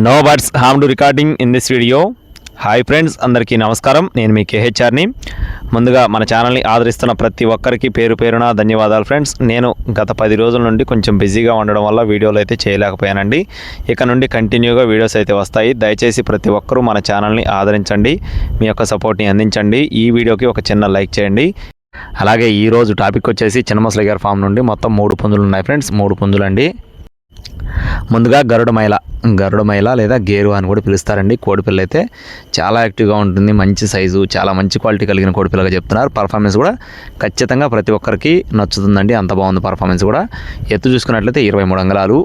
No birds harm to recording in this video. Hi friends, అందరికీ నమస్కారం. నేను మీ కేహెచ్ఆర్ని. ముందుగా మన ఛానల్ని ఆదరిస్తున్న ప్రతి ఒక్కరికి పేరు పేరున ధన్యవాదాలు ఫ్రెండ్స్. నేను గత 10 రోజుల నుండి కొంచెం బిజీగా ఉండడం వల్ల వీడియోలు అయితే చేయలేకపోయానండి. ఇక నుండి కంటిన్యూగా వీడియోస్ అయితే వస్తాయి. దయచేసి ప్రతి ఒక్కరూ మన ఛానల్ని ఆదరించండి, మీ యొక్క సపోర్ట్ని అందించండి. ఈ వీడియోకి ఒక చిన్న లైక్ చేయండి. అలాగే ఈరోజు టాపిక్ వచ్చేసి చిన్నమసలి గారి ఫామ్ నుండి మొత్తం 3 పుంజులు ఉన్నాయి ఫ్రెండ్స్. 3 పుంజులండి. ముందుగా గరుడమైల లేదా గేరు అని కూడా పిలుస్తారండి. కోడిపిల్ల అయితే చాలా యాక్టివ్గా ఉంటుంది, మంచి సైజు, చాలా మంచి క్వాలిటీ కలిగిన కోడిపిల్లగా చెప్తున్నారు. పర్ఫార్మెన్స్ కూడా ఖచ్చితంగా ప్రతి ఒక్కరికి నచ్చుతుందండి, అంత బాగుంది పర్ఫార్మెన్స్ కూడా. ఎత్తు చూసుకున్నట్లయితే 23 అంగుళాలు,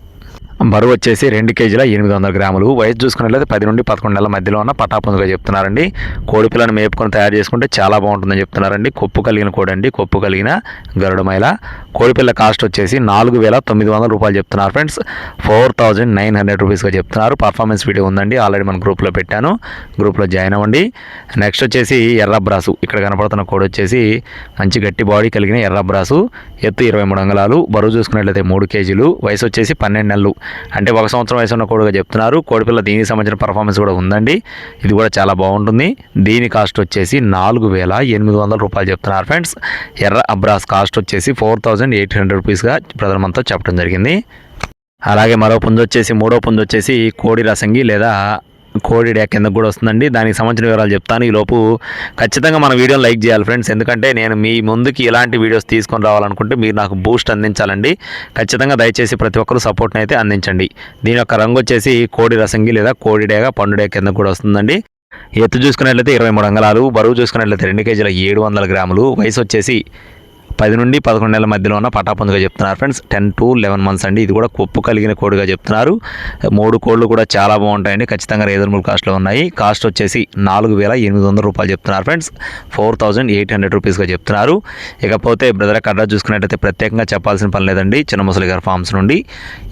బరువు వచ్చేసి 2 కేజీల 800 గ్రాములు. వయసు చూసుకున్నట్లయితే 10 నుండి 11 నెలల మధ్యలో ఉన్న పటాపుందుగా చెప్తున్నారండి. కోడిపిల్లను మేపుకొని తయారు చేసుకుంటే చాలా బాగుంటుందని చెప్తున్నారండి. కొప్పు కలిగిన కోడి అండి, కొప్పు కలిగిన గరుడమైల. కోడిపిల్ల కాస్ట్ వచ్చేసి 4,900 రూపాయలు చెప్తున్నారు ఫ్రెండ్స్. 4,900 రూపీస్గా చెప్తున్నారు. పర్ఫార్మెన్స్ వీడియో ఉందండి, ఆల్రెడీ మన గ్రూప్లో పెట్టాను, గ్రూప్లో జాయిన్ అవ్వండి. నెక్స్ట్ వచ్చేసి ఎర్రబ్రాసు. ఇక్కడ కనపడుతున్న కోడి వచ్చేసి మంచి గట్టి బాడీ కలిగిన ఎర్రబ్రాసు. ఎత్తు 23 అంగుళాలు, బరువు చూసుకున్నట్లయితే 3 కేజీలు. వయసు వచ్చేసి 12 నెలలు, అంటే 1 సంవత్సరం వయసు ఉన్న కోడిగా చెప్తున్నారు. కోడిపిల్ల దీనికి సంబంధించిన పర్ఫార్మెన్స్ కూడా ఉందండి, ఇది కూడా చాలా బాగుంటుంది. దీని కాస్ట్ వచ్చేసి 4,800 రూపాయలు చెప్తున్నారు ఫ్రెండ్స్. ఎర్ర అబ్రాస్ కాస్ట్ వచ్చేసి 4,800 రూపీస్గా ప్రధానమంతా చెప్పడం జరిగింది. అలాగే మరో పుంజు వచ్చేసి, మూడో పుంజు వచ్చేసి కోడి రసంగి లేదా కోడి డే కిందకు కూడా వస్తుందండి. దానికి సంబంధించిన వివరాలు చెప్తాను. ఈలోపు ఖచ్చితంగా మన వీడియోని లైక్ చేయాలి ఫ్రెండ్స్, ఎందుకంటే నేను మీ ముందుకి ఇలాంటి వీడియోస్ తీసుకొని రావాలనుకుంటే మీరు నాకు బూస్ట్ అందించాలండి. ఖచ్చితంగా దయచేసి ప్రతి ఒక్కరు సపోర్ట్ని అయితే అందించండి. దీని యొక్క రంగు వచ్చేసి కోడి రసంగి లేదా కోడి డేగా పండు డే కిందకు కూడా వస్తుందండి. ఎత్తు చూసుకున్నట్లయితే 23 అంగుళాలు, బరువు చూసుకున్నట్లయితే 2 కేజీల 700 గ్రాములు. వయసు వచ్చేసి 10 నుండి 11 నెలల మధ్యలో ఉన్న పటాపుందుగా చెప్తున్నారు ఫ్రెండ్స్. 10 to 11 మంత్స్ అండి. ఇది కూడా కొప్పు కలిగిన కోడిగా చెప్తున్నారు. 3 కోళ్ళు కూడా చాలా బాగుంటాయండి, ఖచ్చితంగా రీజనబుల్ కాస్ట్లో ఉన్నాయి. కాస్ట్ వచ్చేసి 4,800 రూపాయలు చెప్తున్నారు ఫ్రెండ్స్. 4,800 రూపీస్గా చెప్తున్నారు. ఇకపోతే బ్రదర్ అడ్రస్ చూసుకున్నట్టయితే ప్రత్యేకంగా చెప్పాల్సిన పని లేదండి. చిన్నమసలి గారి ఫార్మ్స్ నుండి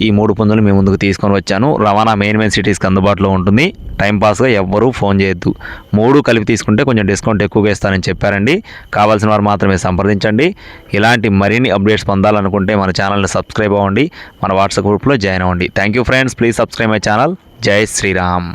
ఈ 3 పుంజులు మీ ముందుకు తీసుకొని వచ్చాను. రవాణా మెయిన్ సిటీస్కి అందుబాటులో ఉంటుంది. టైంపాస్గా ఎవ్వరూ ఫోన్ చేయొద్దు. 3 కలిపి తీసుకుంటే కొంచెం డిస్కౌంట్ ఎక్కువగా ఇస్తానని చెప్పారండి. కావాల్సిన వారు మాత్రమే సంప్రదించండి. ఇలాంటి మరిన్ని అప్డేట్స్ పొందాలనుకుంటే మన ఛానల్ని సబ్స్క్రైబ్ అవ్వండి, మన వాట్సాప్ గ్రూప్లో జాయిన్ అవ్వండి. Thank you friends, please subscribe my channel. జై శ్రీరామ్.